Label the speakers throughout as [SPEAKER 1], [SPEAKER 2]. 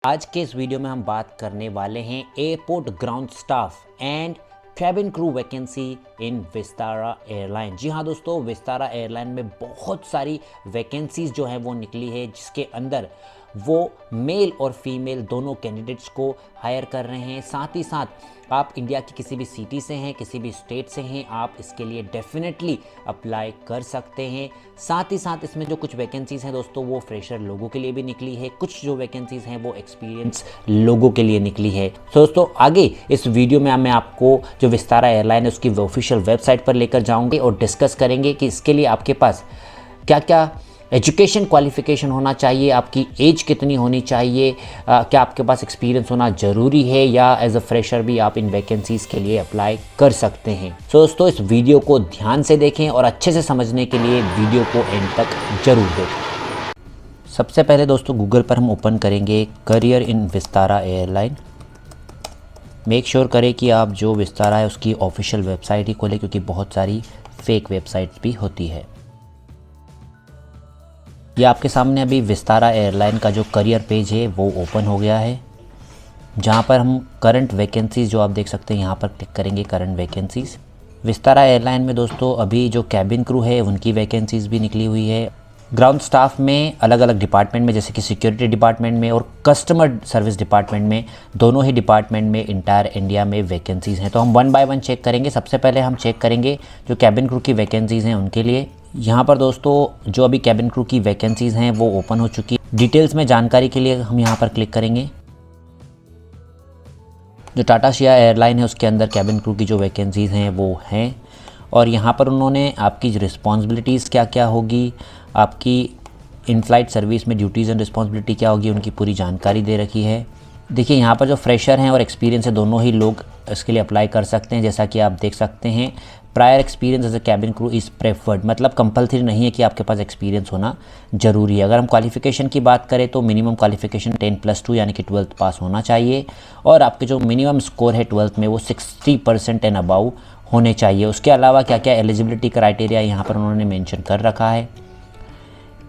[SPEAKER 1] आज के इस वीडियो में हम बात करने वाले हैं airport ground staff and cabin crew vacancy in Vistara airline. जी हाँ दोस्तों, विस्तारा एयरलाइन में बहुत सारी वैकेंसीज जो हैं वो निकली है, जिसके अंदर वो मेल और फीमेल दोनों कैंडिडेट्स को हायर कर रहे हैं। साथ ही साथ आप इंडिया की किसी भी सिटी से हैं, किसी भी स्टेट से हैं, आप इसके लिए डेफिनेटली अप्लाई कर सकते हैं। साथ ही साथ इसमें जो कुछ वैकेंसीज़ हैं दोस्तों, वो फ्रेशर लोगों के लिए भी निकली है। कुछ जो वैकेंसीज़ हैं वो एक्सपीरियंस लोगों के लिए निकली है। तो दोस्तों आगे इस वीडियो में मैं आपको जो विस्तारा एयरलाइन है उसकी ऑफिशियल वेबसाइट पर लेकर जाऊँगे और डिस्कस करेंगे कि इसके लिए आपके पास क्या क्या एजुकेशन क्वालिफिकेशन होना चाहिए, आपकी एज कितनी होनी चाहिए, क्या आपके पास एक्सपीरियंस होना ज़रूरी है, या एज अ फ्रेशर भी आप इन वैकेंसीज़ के लिए अप्लाई कर सकते हैं। तो दोस्तों इस वीडियो को ध्यान से देखें और अच्छे से समझने के लिए वीडियो को एंड तक जरूर देखें। सबसे पहले दोस्तों गूगल पर हम ओपन करेंगे career in Vistara airline. Make sure करें कि आप जो विस्तारा है उसकी ऑफिशियल वेबसाइट ही खोलें, क्योंकि बहुत सारी फेक वेबसाइट्स भी होती है। ये आपके सामने अभी विस्तारा एयरलाइन का जो करियर पेज है वो ओपन हो गया है, जहाँ पर हम करंट वैकेंसीज़ जो आप देख सकते हैं यहाँ पर क्लिक करेंगे, करंट वैकेंसीज़। विस्तारा एयरलाइन में दोस्तों अभी जो कैबिन क्रू है उनकी वैकेंसीज़ भी निकली हुई है। ग्राउंड स्टाफ में अलग अलग डिपार्टमेंट में, जैसे कि सिक्योरिटी डिपार्टमेंट में और कस्टमर सर्विस डिपार्टमेंट में, दोनों ही डिपार्टमेंट में इंटायर इंडिया में वैकेंसीज़ हैं। तो हम वन बाय वन चेक करेंगे। सबसे पहले हम चेक करेंगे जो कैबिन क्रू की वैकेंसीज़ हैं उनके लिए। यहाँ पर दोस्तों जो अभी कैबिन क्रू की वैकेंसीज़ हैं वो ओपन हो चुकी है। डिटेल्स में जानकारी के लिए हम यहाँ पर क्लिक करेंगे। जो टाटा शिया एयरलाइन है उसके अंदर कैबिन क्रू की जो वैकेंसीज़ हैं वो हैं, और यहाँ पर उन्होंने आपकी रिस्पॉन्सिबिलिटीज़ क्या क्या होगी, आपकी इन फ्लाइट सर्विस में ड्यूटीज़ एंड रिस्पॉन्सिबिलिटी क्या होगी, उनकी पूरी जानकारी दे रखी है। देखिए यहाँ पर जो फ्रेशर हैं और एक्सपीरियंस है दोनों ही लोग इसके लिए अप्लाई कर सकते हैं। जैसा कि आप देख सकते हैं, prior experience as a cabin crew is preferred, मतलब कंपलसरी नहीं है कि आपके पास एक्सपीरियंस होना ज़रूरी है। अगर हम क्वालिफिकेशन की बात करें तो मिनिमम क्वालिफिकेशन 10+2 यानी कि 12th पास होना चाहिए, और आपके जो मिनिमम स्कोर है 12th में वो 60% एंड अबाउ होने चाहिए। उसके अलावा क्या क्या एलिजिबिलिटी क्राइटेरिया यहाँ पर उन्होंने मेंशन कर रखा है।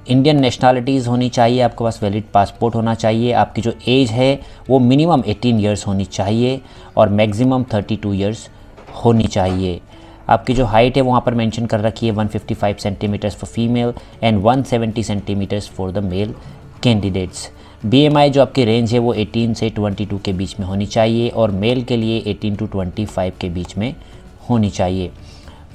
[SPEAKER 1] इंडियन नेशनलिटीज़ होनी चाहिए, आपके पास वैलिड पासपोर्ट होना चाहिए, आपकी जो एज है वो मिनिमम 18 ईयर्स होनी चाहिए और मैक्सिमम 32 ईयर्स होनी चाहिए। आपकी जो हाइट है वहाँ पर मेंशन कर रखी है 155 centimetres for female and 170 centimetres for the male candidates. BMI जो आपकी रेंज है वो 18 से 22 के बीच में होनी चाहिए, और मेल के लिए 18 to 25 के बीच में होनी चाहिए।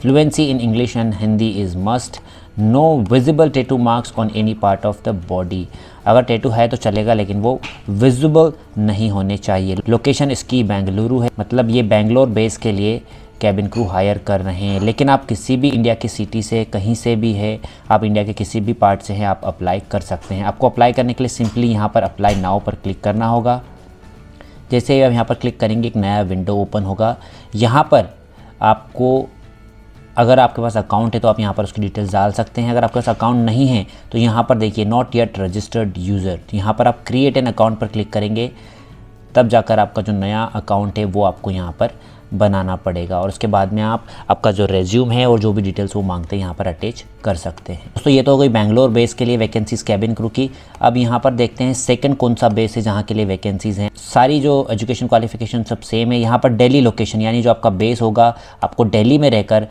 [SPEAKER 1] Fluency in English and Hindi is must. No visible tattoo marks on any part of the body. अगर टैटू है तो चलेगा, लेकिन वो विजिबल नहीं होने चाहिए। लोकेशन इसकी बेंगलुरु है, मतलब ये बेंगलोर बेस के लिए कैबिन क्रू हायर कर रहे हैं। लेकिन आप किसी भी इंडिया की सिटी से, कहीं से भी है, आप इंडिया के किसी भी पार्ट से हैं, आप अप्लाई कर सकते हैं। आपको अप्लाई करने के लिए सिंपली यहाँ पर अप्लाई नाउ पर क्लिक करना होगा। जैसे आप यहाँ पर क्लिक करेंगे एक नया विंडो ओपन होगा। यहाँ पर आपको, अगर आपके पास अकाउंट है तो आप यहाँ पर उसकी डिटेल्स डाल सकते हैं। अगर आपके पास अकाउंट नहीं है तो यहाँ पर देखिए नॉट येट रजिस्टर्ड यूज़र, यहाँ पर आप क्रिएट एन अकाउंट पर क्लिक करेंगे, तब जाकर आपका जो नया अकाउंट है वो आपको यहाँ पर बनाना पड़ेगा, और उसके बाद में आप आपका जो रेज्यूम है और जो भी डिटेल्स वो मांगते हैं यहाँ पर अटैच कर सकते हैं। दोस्तों ये तो हो गई बेंगलोर बेस के लिए वैकेंसीज़ कैबिन क्रू की। अब यहाँ पर देखते हैं सेकंड कौन सा बेस है जहाँ के लिए वैकेंसीज़ हैं। सारी जो एजुकेशन क्वालिफिकेशन सब सेम है। यहाँ पर दिल्ली लोकेशन, यानी जो आपका बेस होगा आपको दिल्ली में रहकर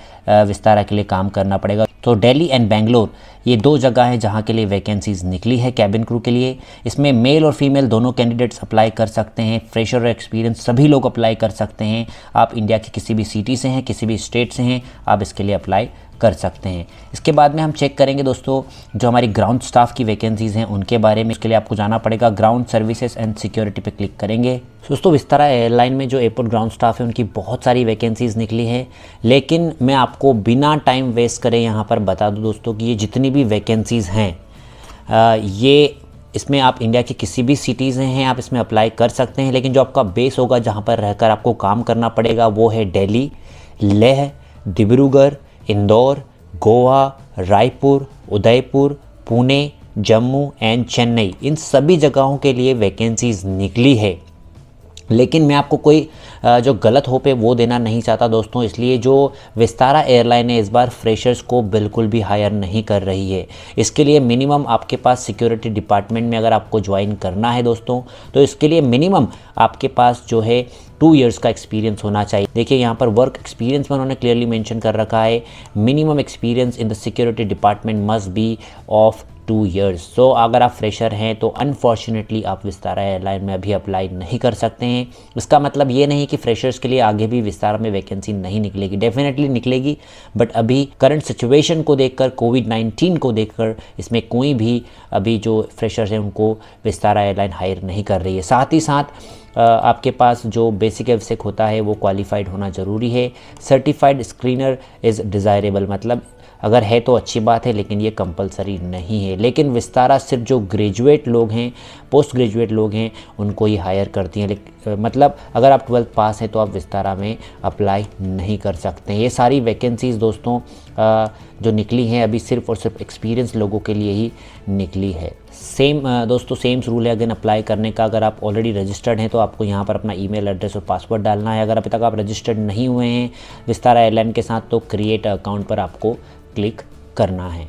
[SPEAKER 1] विस्तारा के लिए काम करना पड़ेगा। तो दिल्ली एंड बेंगलोर ये दो जगह हैं जहाँ के लिए वैकेंसीज़ निकली है कैबिन क्रू के लिए। इसमें मेल और फीमेल दोनों कैंडिडेट्स अप्लाई कर सकते हैं। फ्रेशर और एक्सपीरियंस सभी लोग अप्लाई कर सकते हैं। आप इंडिया के किसी भी सिटी से हैं, किसी भी स्टेट से हैं, आप इसके लिए अप्लाई कर सकते हैं। इसके बाद में हम चेक करेंगे दोस्तों जो हमारी ग्राउंड स्टाफ की वैकेंसीज़ हैं उनके बारे में। इसके लिए आपको जाना पड़ेगा ग्राउंड सर्विसेज एंड सिक्योरिटी पे क्लिक करेंगे। दोस्तों विस्तारा एयरलाइन में जो एयरपोर्ट ग्राउंड स्टाफ है उनकी बहुत सारी वैकेंसीज़ निकली है, लेकिन मैं आपको बिना टाइम वेस्ट करे यहाँ पर बता दूँ दोस्तों कि ये जितनी भी वैकेंसीज़ हैं ये इसमें आप इंडिया की किसी भी सिटीज़ हैं, आप इसमें अप्लाई कर सकते हैं। लेकिन जो आपका बेस होगा जहाँ पर रहकर आपको काम करना पड़ेगा वो है दिल्ली, लेह, डिब्रूगढ़, इंदौर, गोवा, रायपुर, उदयपुर, पुणे, जम्मू एंड चेन्नई। इन सभी जगहों के लिए वैकेंसीज़ निकली है। लेकिन मैं आपको कोई जो गलत होप है वो देना नहीं चाहता दोस्तों, इसलिए जो विस्तारा एयरलाइन है इस बार फ्रेशर्स को बिल्कुल भी हायर नहीं कर रही है। इसके लिए मिनिमम आपके पास सिक्योरिटी डिपार्टमेंट में अगर आपको ज्वाइन करना है दोस्तों, तो इसके लिए मिनिमम आपके पास जो है 2 इयर्स का एक्सपीरियंस होना चाहिए। देखिए यहाँ पर वर्क एक्सपीरियंस में उन्होंने क्लियरली मेंशन कर रखा है, minimum experience in the security department must be of 2 years. So अगर आप फ्रेशर हैं तो अनफॉर्चुनेटली आप विस्तारा एयरलाइन में अभी अप्लाई नहीं कर सकते हैं। इसका मतलब ये नहीं कि फ्रेशर्स के लिए आगे भी विस्तारा में वैकेंसी नहीं निकलेगी, डेफिनेटली निकलेगी, बट अभी करंट सिचुएशन को देखकर, कोविड-19 को देखकर इसमें कोई भी अभी जो फ्रेशर्स हैं उनको विस्तारा एयरलाइन हायर नहीं कर रही है। साथ ही साथ आपके पास जो बेसिक एवसेक होता है वो क्वालिफाइड होना ज़रूरी है। सर्टिफाइड स्क्रीनर इज़ डिज़ायरेबल, मतलब अगर है तो अच्छी बात है, लेकिन ये कंपलसरी नहीं है। लेकिन विस्तारा सिर्फ जो ग्रेजुएट लोग हैं, पोस्ट ग्रेजुएट लोग हैं, उनको ही हायर करती हैं। मतलब अगर आप 12th पास हैं तो आप विस्तारा में अप्लाई नहीं कर सकते हैं। ये सारी वैकेंसीज़ दोस्तों जो निकली हैं अभी सिर्फ और सिर्फ एक्सपीरियंस लोगों के लिए ही निकली है। सेम दोस्तों सेम रूल है अगेन अप्लाई करने का। अगर आप ऑलरेडी रजिस्टर्ड हैं तो आपको यहाँ पर अपना ईमेल एड्रेस और पासवर्ड डालना है। अगर अभी तक आप रजिस्टर्ड नहीं हुए हैं विस्तारा एयरलाइन के साथ तो क्रिएट अकाउंट पर आपको क्लिक करना है।